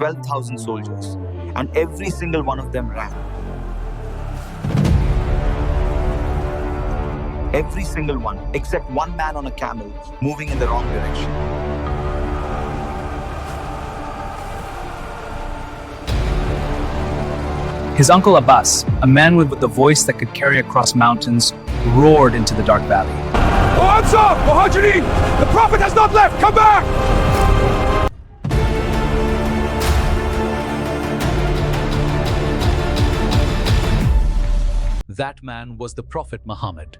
12,000 soldiers, and every single one of them ran. Every single one, except one man on a camel moving in the wrong direction. His uncle Abbas, a man with a voice that could carry across mountains, roared into the dark valley. Oh, Ansar! Muhajirin! The Prophet has not left! Come back! That man was the Prophet Muhammad.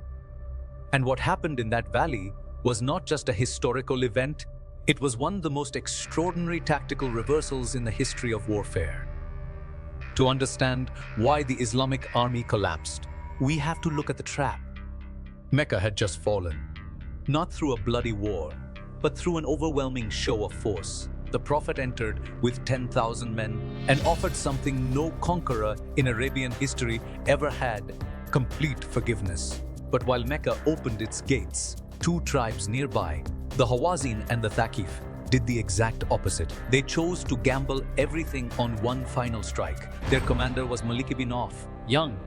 And what happened in that valley was not just a historical event, it was one of the most extraordinary tactical reversals in the history of warfare. To understand why the Islamic army collapsed, we have to look at the trap. Mecca had just fallen, not through a bloody war, but through an overwhelming show of force. The Prophet entered with 10,000 men and offered something no conqueror in Arabian history ever had: complete forgiveness. But while Mecca opened its gates, two tribes nearby, the Hawazin and the Taif, did the exact opposite. They chose to gamble everything on one final strike. Their commander was Malik ibn Auf, young,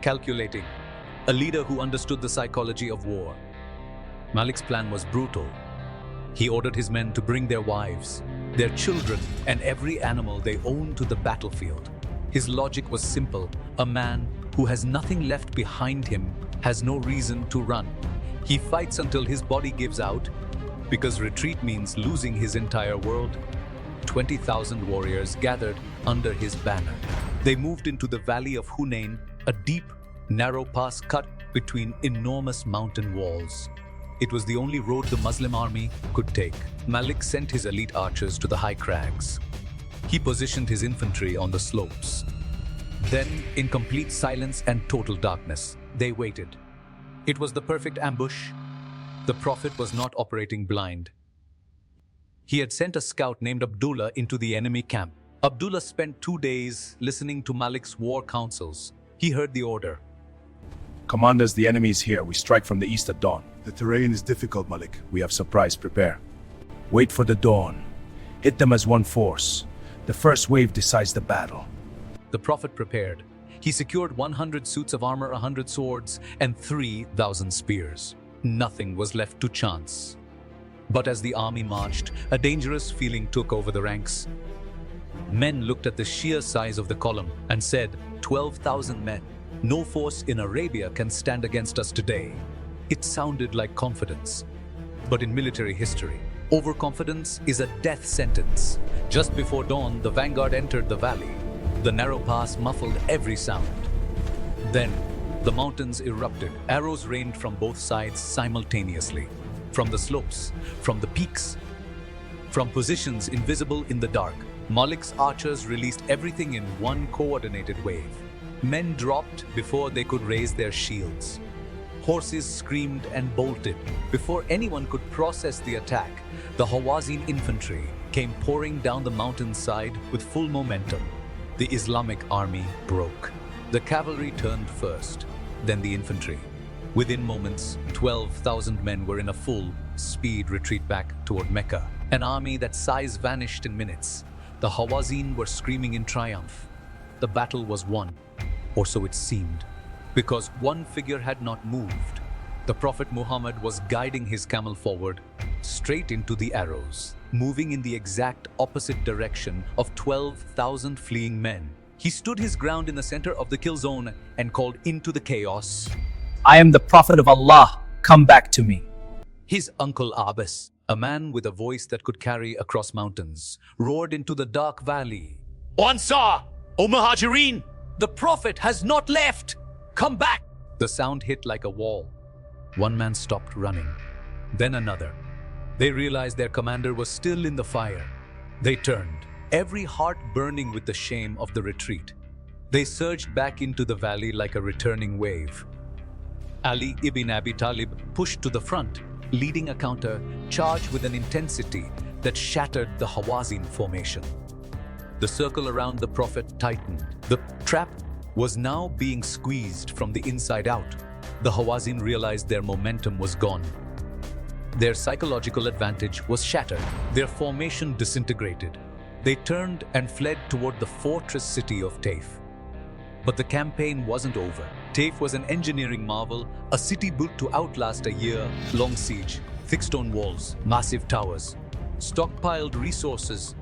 calculating, a leader who understood the psychology of war. Malik's plan was brutal. He ordered his men to bring their wives, their children, and every animal they owned to the battlefield. His logic was simple: a man who has nothing left behind him has no reason to run. He fights until his body gives out, because retreat means losing his entire world. 20,000 warriors gathered under his banner. They moved into the Valley of Hunayn, a deep, narrow pass cut between enormous mountain walls. It was the only road the Muslim army could take. Malik sent his elite archers to the high crags. He positioned his infantry on the slopes. Then, in complete silence and total darkness, they waited. It was the perfect ambush. The Prophet was not operating blind. He had sent a scout named Abdullah into the enemy camp. Abdullah spent 2 days listening to Malik's war councils. He heard the order. Commanders, the enemy is here. We strike from the east at dawn. The terrain is difficult, Malik. We have surprise. Prepare. Wait for the dawn. Hit them as one force. The first wave decides the battle. The Prophet prepared. He secured 100 suits of armor, 100 swords, and 3,000 spears. Nothing was left to chance. But as the army marched, a dangerous feeling took over the ranks. Men looked at the sheer size of the column and said, 12,000 men. No force in Arabia can stand against us today. It sounded like confidence. But in military history, overconfidence is a death sentence. Just before dawn, the vanguard entered the valley. The narrow pass muffled every sound. Then, the mountains erupted. Arrows rained from both sides simultaneously. From the slopes, from the peaks, from positions invisible in the dark. Malik's archers released everything in one coordinated wave. Men dropped before they could raise their shields. Horses screamed and bolted. Before anyone could process the attack, the Hawazin infantry came pouring down the mountainside with full momentum. The Islamic army broke. The cavalry turned first, then the infantry. Within moments, 12,000 men were in a full-speed retreat back toward Mecca. An army that size vanished in minutes. The Hawazin were screaming in triumph. The battle was won, or so it seemed, because one figure had not moved. The Prophet Muhammad was guiding his camel forward, straight into the arrows, moving in the exact opposite direction of 12,000 fleeing men. He stood his ground in the center of the kill zone and called into the chaos, I am the Prophet of Allah. Come back to me. His uncle Abbas, a man with a voice that could carry across mountains, roared into the dark valley. O Ansar! O Muhajirin! The Prophet has not left! Come back! The sound hit like a wall. One man stopped running, then another. They realized their commander was still in the fire. They turned, every heart burning with the shame of the retreat. They surged back into the valley like a returning wave. Ali ibn Abi Talib pushed to the front, leading a counter charge with an intensity that shattered the Hawazin formation. The circle around the Prophet tightened. The trap was now being squeezed from the inside out. The Hawazin realized their momentum was gone. Their psychological advantage was shattered. Their formation disintegrated. They turned and fled toward the fortress city of Taif. But the campaign wasn't over. Taif was an engineering marvel, a city built to outlast a year-long siege. Thick stone walls, massive towers, stockpiled resources.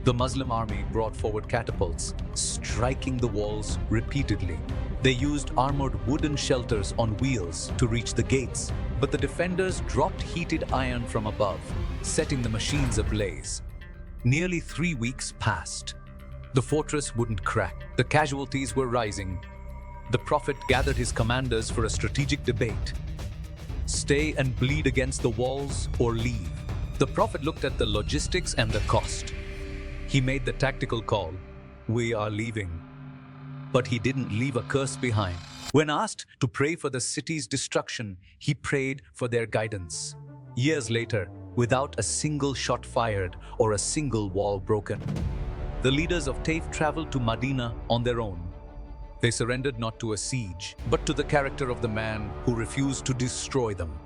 The Muslim army brought forward catapults, striking the walls repeatedly. They used armored wooden shelters on wheels to reach the gates, but the defenders dropped heated iron from above, setting the machines ablaze. Nearly 3 weeks passed. The fortress wouldn't crack. The casualties were rising. The Prophet gathered his commanders for a strategic debate. Stay and bleed against the walls or leave. The Prophet looked at the logistics and the cost. He made the tactical call, we are leaving. But he didn't leave a curse behind. When asked to pray for the city's destruction, he prayed for their guidance. Years later, without a single shot fired or a single wall broken, the leaders of Taif traveled to Medina on their own. They surrendered not to a siege, but to the character of the man who refused to destroy them.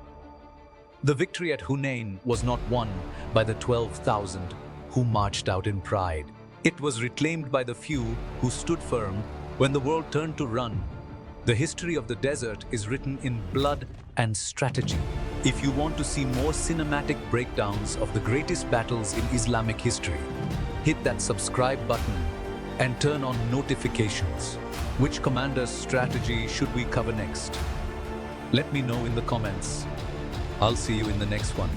The victory at Hunayn was not won by the 12,000 who marched out in pride. It was reclaimed by the few who stood firm when the world turned to run. The history of the desert is written in blood and strategy. If you want to see more cinematic breakdowns of the greatest battles in Islamic history, hit that subscribe button and turn on notifications. Which commander's strategy should we cover next? Let me know in the comments. I'll see you in the next one.